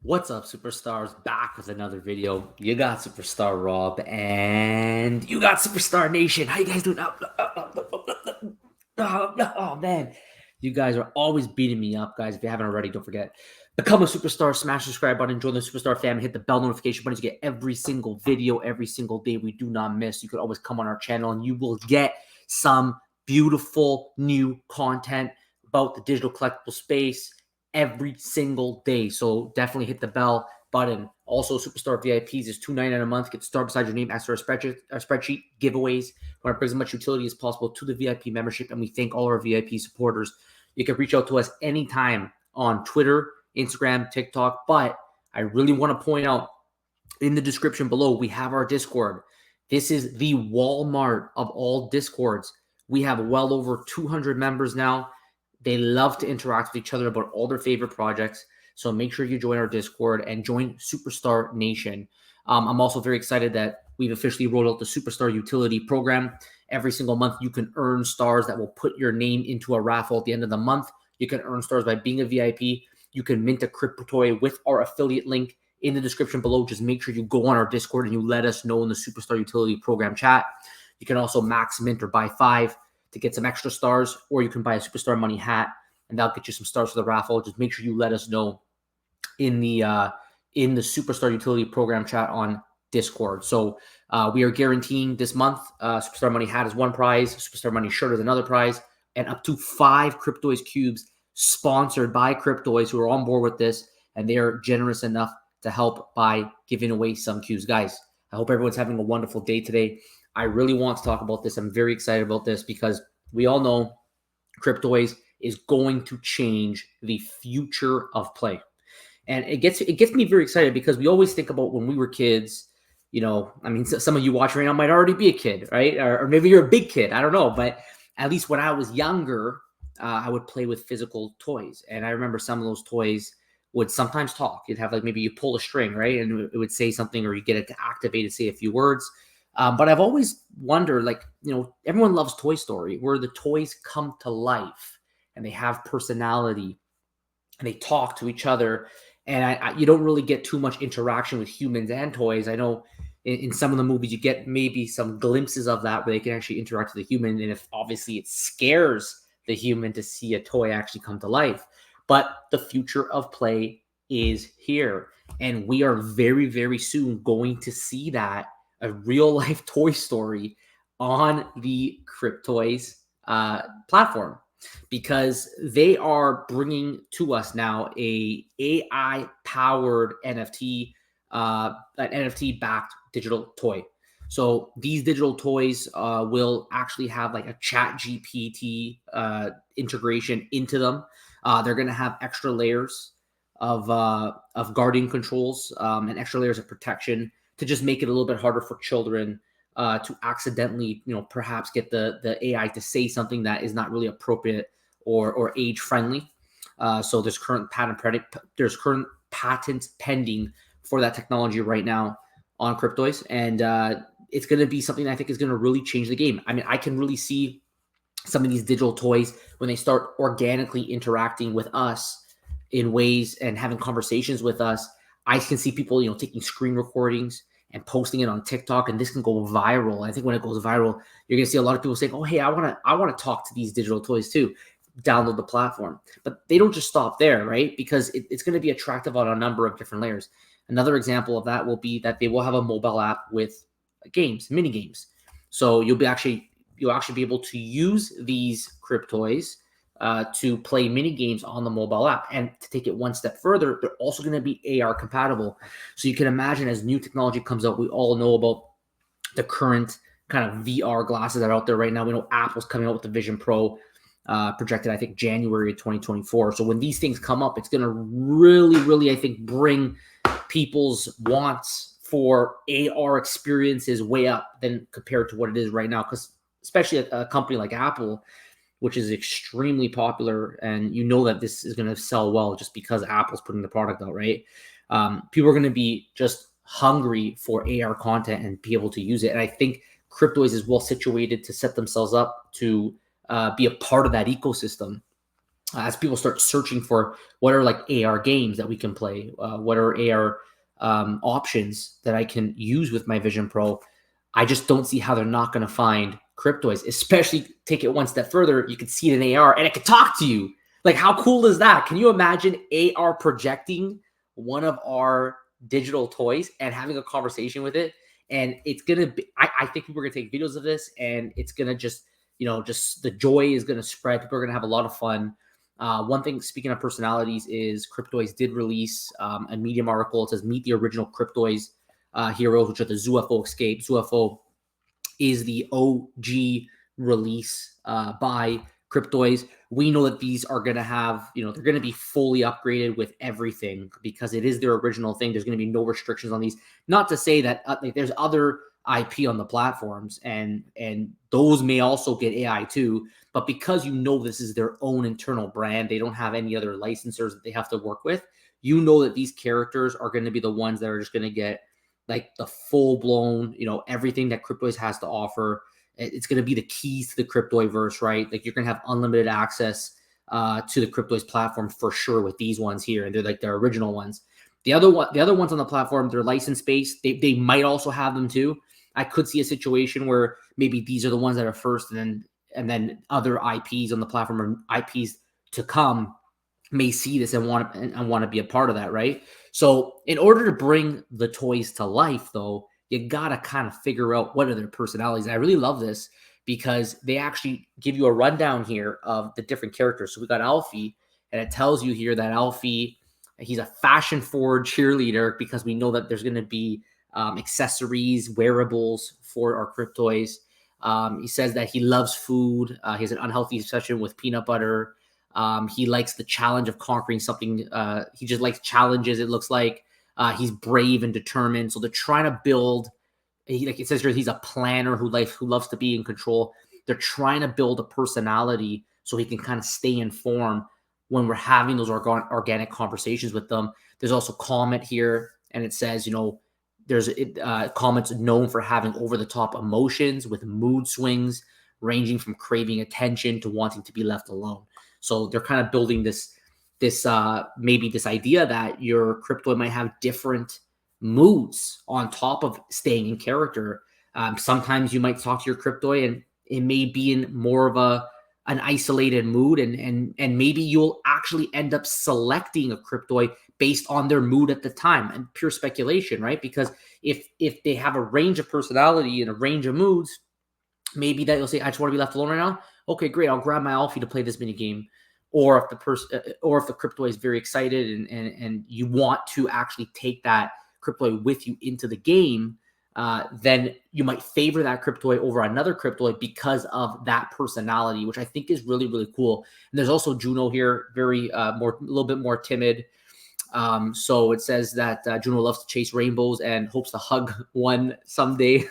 What's up, superstars? Back with another video. You got Superstar Rob and you got Superstar Nation. How you guys doing? Oh, man. You guys are always beating me up, guys. If you haven't already, don't forget. Become a superstar, smash the subscribe button, join the Superstar family, hit the bell notification button to get every single video, every single day. We do not miss. You could always come on our channel and you will get some beautiful new content about the digital collectible space every single day. So definitely hit the bell button. Also, Superstar VIPs is $2.99 a month. Get started beside your name, ask for a spreadsheet giveaways. We want to bring as much utility as possible to the VIP membership, and we thank all our VIP supporters. You can reach out to us anytime on Twitter, Instagram, TikTok, but I really want to point out in the description below, we have our Discord. This is the Walmart of all Discords. We have well over 200 members now. They love to interact with each other about all their favorite projects. So make sure you join our Discord and join Superstar Nation. I'm also very excited that we've officially rolled out the Superstar Utility Program. Every single month, you can earn stars that will put your name into a raffle at the end of the month. You can earn stars by being a VIP. You can mint a crypto toy with our affiliate link in the description below. Just make sure you go on our Discord and you let us know in the Superstar Utility Program chat. You can also max mint or buy 5 to get some extra stars, or you can buy a Superstar Money hat, and that'll get you some stars for the raffle. Just make sure you let us know in the Superstar Utility Program chat on Discord. So we are guaranteeing this month, Superstar Money hat is one prize, Superstar Money shirt is another prize, and up to 5 Cryptoys cubes sponsored by Cryptoys who are on board with this, and they are generous enough to help by giving away some cubes. Guys, I hope everyone's having a wonderful day today. I really want to talk about this. I'm very excited about this because we all know Cryptoys is going to change the future of play. And it gets me very excited because we always think about when we were kids, you know, I mean, some of you watching right now might already be a kid, right? Or maybe you're a big kid. I don't know. But at least when I was younger, I would play with physical toys. And I remember some of those toys would sometimes talk. You'd have like maybe you pull a string, right? And it would say something, or you get it to activate and say a few words. But I've always wondered, like, you know, everyone loves Toy Story, where the toys come to life and they have personality and they talk to each other. And you don't really get too much interaction with humans and toys. I know in some of the movies you get maybe some glimpses of that where they can actually interact with the human. And if obviously it scares the human to see a toy actually come to life. But the future of play is here. And we are very, very soon going to see that, a real life Toy Story on the Cryptoys platform, because they are bringing to us now a AI powered NFT, an NFT backed digital toy. So these digital toys will actually have like a chat GPT integration into them. They're going to have extra layers of guardian controls and extra layers of protection to just make it a little bit harder for children to accidentally, you know, perhaps get the AI to say something that is not really appropriate or age friendly. So there's current patents pending for that technology right now on Cryptoys, and it's going to be something I think is going to really change the game. I mean, I can really see some of these digital toys when they start organically interacting with us in ways and having conversations with us. I can see people, you know, taking screen recordings and posting it on TikTok, and this can go viral. I think when it goes viral, you're going to see a lot of people saying, "Oh, hey, I want to talk to these digital toys too." Download the platform, but they don't just stop there, right? Because it's going to be attractive on a number of different layers. Another example of that will be that they will have a mobile app with games, mini games. So you'll actually be able to use these Cryptoys to play mini games on the mobile app. And to take it one step further, they're also going to be AR compatible. So you can imagine as new technology comes out, we all know about the current kind of VR glasses that are out there right now. We know Apple's coming out with the Vision Pro, projected, I think, January of 2024. So when these things come up, it's going to really, really, I think, bring people's wants for AR experiences way up than compared to what it is right now. Because especially a company like Apple, which is extremely popular, and you know that this is going to sell well just because Apple's putting the product out, right? People are going to be just hungry for AR content and be able to use it. And I think Cryptoys is well situated to set themselves up to be a part of that ecosystem. as people start searching for what are like AR games that we can play, what are AR options that I can use with my Vision Pro. I just don't see how they're not going to find Cryptoys, especially take it one step further. You can see it in AR and it can talk to you. Like, how cool is that? Can you imagine AR projecting one of our digital toys and having a conversation with it? And it's going to be, I think people are going to take videos of this, and it's going to just, just the joy is going to spread. People are going to have a lot of fun. One thing, speaking of personalities, is Cryptoys did release a Medium article. It says, meet the original Cryptoys heroes, which are the ZooFO Escape. ZooFO is the OG release by Cryptoys. We know that these are going to have, they're going to be fully upgraded with everything because it is their original thing. There's going to be no restrictions on these. Not to say that there's other IP on the platforms, and those may also get AI too. But because this is their own internal brand, they don't have any other licensors that they have to work with. That these characters are going to be the ones that are just going to get like the full blown, everything that Cryptoys has to offer. It's going to be the keys to the Cryptoyverse, right? Like, you're going to have unlimited access to the Cryptoys platform for sure with these ones here, and they're like their original ones. The other ones on the platform, they're license based. They might also have them too. I could see a situation where maybe these are the ones that are first, and then other IPs on the platform or IPs to come may see this and want to be a part of that, right? So in order to bring the toys to life, though, you got to kind of figure out what are their personalities. And I really love this because they actually give you a rundown here of the different characters. So we got Alfie, and it tells you here that Alfie, he's a fashion-forward cheerleader, because we know that there's going to be accessories, wearables for our Cryptoys. He says that he loves food. He has an unhealthy obsession with peanut butter. He likes the challenge of conquering something. He just likes challenges, it looks like. He's brave and determined. So they're trying to build, like it says here, he's a planner who loves to be in control. They're trying to build a personality so he can kind of stay informed when we're having those organic conversations with them. There's also comment here, and it says, there's comments known for having over-the-top emotions with mood swings ranging from craving attention to wanting to be left alone. So they're kind of building this maybe this idea that your Cryptoid might have different moods on top of staying in character. Sometimes you might talk to your Cryptoid and it may be in more of an isolated mood, and maybe you'll actually end up selecting a Cryptoid based on their mood at the time. And pure speculation, right? Because if they have a range of personality and a range of moods, maybe that you'll say, I just want to be left alone right now. Okay, great. I'll grab my Alfie to play this mini game. Or if the Cryptoid is very excited and you want to actually take that Cryptoid with you into the game, then you might favor that Cryptoid over another Cryptoid because of that personality, which I think is really, really cool. And there's also Juno here, a little bit more timid. So it says that Juno loves to chase rainbows and hopes to hug one someday.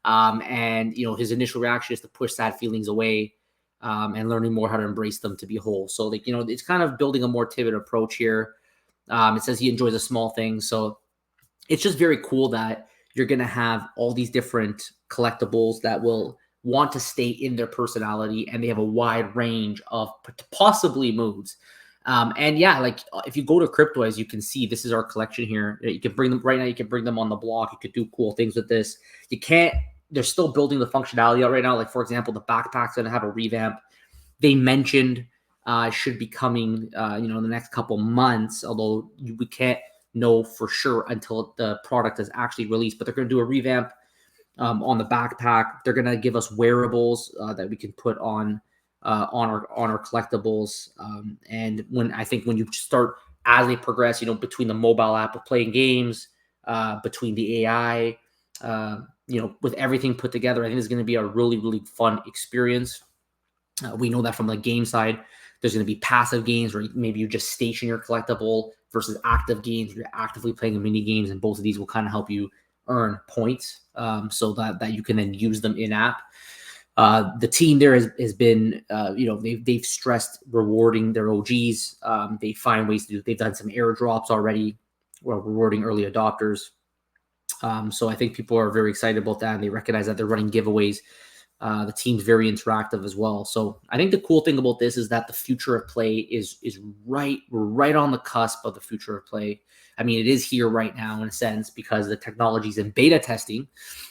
And his initial reaction is to push sad feelings away, and learning more how to embrace them to be whole. So it's kind of building a more timid approach here. It says he enjoys the small things. So it's just very cool that you're going to have all these different collectibles that will want to stay in their personality, and they have a wide range of possibly moods. And yeah, like if you go to Cryptoys, you can see this is our collection here. You can bring them right now. You can bring them on the block. You could do cool things with this. They're still building the functionality out right now. Like, for example, the backpack's going to have a revamp. They mentioned should be coming, in the next couple months, although we can't know for sure until the product is actually released. But they're going to do a revamp on the backpack. They're going to give us wearables that we can put on our collectibles. And when you start, as they progress, between the mobile app of playing games, between the AI, with everything put together, I think it's going to be a really, really fun experience. We know that from the game side, there's going to be passive games where maybe you just station your collectible versus active games where you're actively playing mini games, and both of these will kind of help you earn points so that you can then use them in app. The team there has been, they've stressed rewarding their OGs. They find ways to do. They've done some airdrops already, or rewarding early adopters. So I think people are very excited about that, and they recognize that they're running giveaways The team's very interactive as well. So I think the cool thing about this is that the future of play is right. We're right on the cusp of the future of play. I mean, it is here right now in a sense because the technology is in beta testing.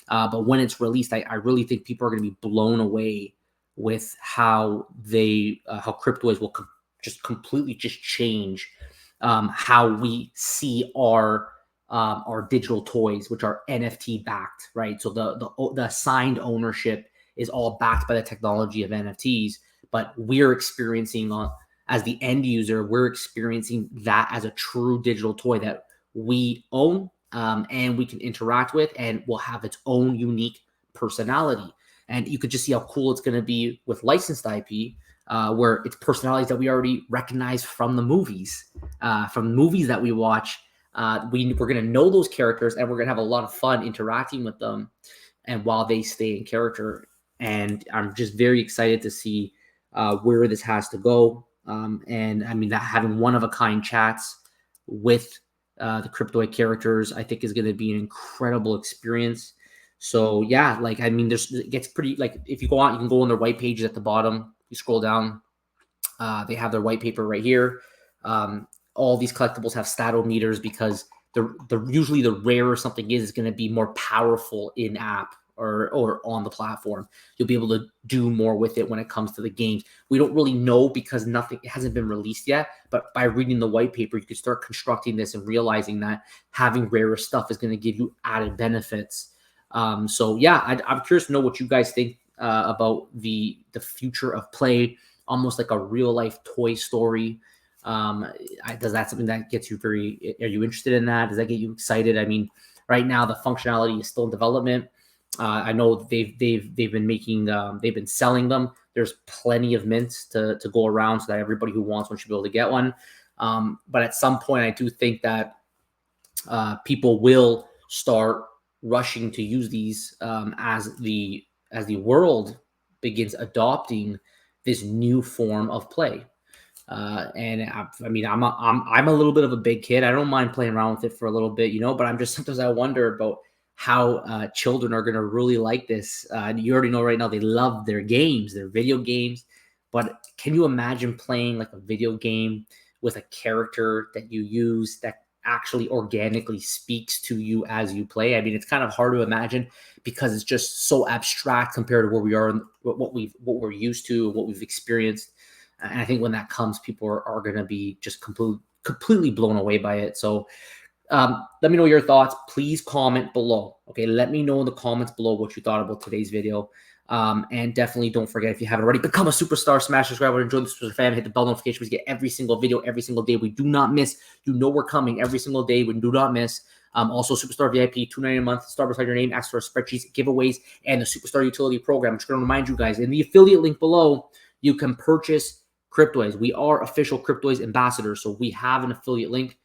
But when it's released, I really think people are going to be blown away with how how Cryptoys will just completely just change how we see our digital toys, which are NFT backed, right? So the assigned ownership is all backed by the technology of NFTs, but we're experiencing as the end user, we're experiencing that as a true digital toy that we own and we can interact with and will have its own unique personality. And you could just see how cool it's going to be with licensed IP, where it's personalities that we already recognize from the movies, that we watch. We're going to know those characters and we're going to have a lot of fun interacting with them and while they stay in character. And I'm just very excited to see where this has to go. And I mean, that having one-of-a-kind chats with the Cryptoid characters, I think is going to be an incredible experience. So yeah, like, I mean, it gets pretty, like, if you go on, you can go on their white pages at the bottom. You scroll down, they have their white paper right here. All these collectibles have statometers because usually the rarer something is going to be more powerful in app or on the platform. You'll be able to do more with it when it comes to the games. We don't really know because it hasn't been released yet, but by reading the white paper, you can start constructing this and realizing that having rarer stuff is going to give you added benefits. So yeah, I'm curious to know what you guys think about the future of play, almost like a real life Toy Story. Does that something that gets you are you interested in that? Does that get you excited? I mean, right now the functionality is still in development. I know they've been selling them. There's plenty of mints to go around so that everybody who wants one should be able to get one. But at some point, I do think that people will start rushing to use these as the world begins adopting this new form of play. And I mean, I'm a little bit of a big kid. I don't mind playing around with it for a little bit, but I'm just sometimes I wonder about how children are going to really like this. You already know right now they love their games, their video games. But can you imagine playing like a video game with a character that you use that actually organically speaks to you as you play? I mean, it's kind of hard to imagine because it's just so abstract compared to where we are, what we're used to, what we've experienced. And I think when that comes, people are going to be just completely blown away by it. So let me know your thoughts. Please comment below. Okay, let me know in the comments below what you thought about today's video. And definitely don't forget, if you haven't already, become a superstar, smash subscribe, enjoy the Superstar fam, hit the bell notification to get every single video every single day. We do not miss. We're coming every single day. We do not miss. Also, Superstar VIP, $2.99 a month, star beside your name, access to our spreadsheets, giveaways, and the Superstar Utility Program. I'm just going to remind you guys, in the affiliate link below, you can purchase Cryptoys. We are official Cryptoys ambassadors, so we have an affiliate link.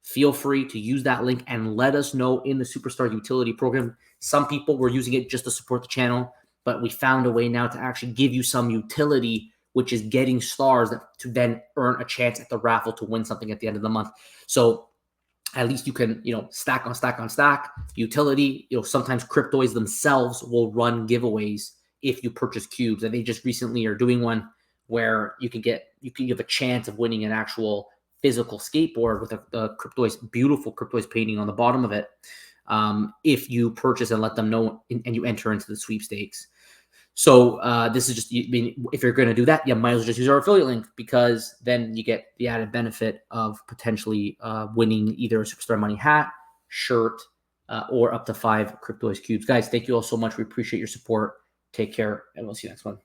Feel free to use that link and let us know in the Superstar Utility Program. Some people were using it just to support the channel, but we found a way now to actually give you some utility, which is getting stars to then earn a chance at the raffle to win something at the end of the month. So at least you can, stack on stack on stack utility. Sometimes Cryptoys themselves will run giveaways if you purchase cubes, and they just recently are doing one where you can have a chance of winning an actual physical skateboard with a beautiful Cryptoys painting on the bottom of it, if you purchase and let them know and you enter into the sweepstakes. So this is just, if you're going to do that, you might as well just use our affiliate link, because then you get the added benefit of potentially winning either a Superstar Money hat, shirt, or up to 5 Cryptoys cubes. Guys, thank you all so much. We appreciate your support. Take care, and we'll see you next one.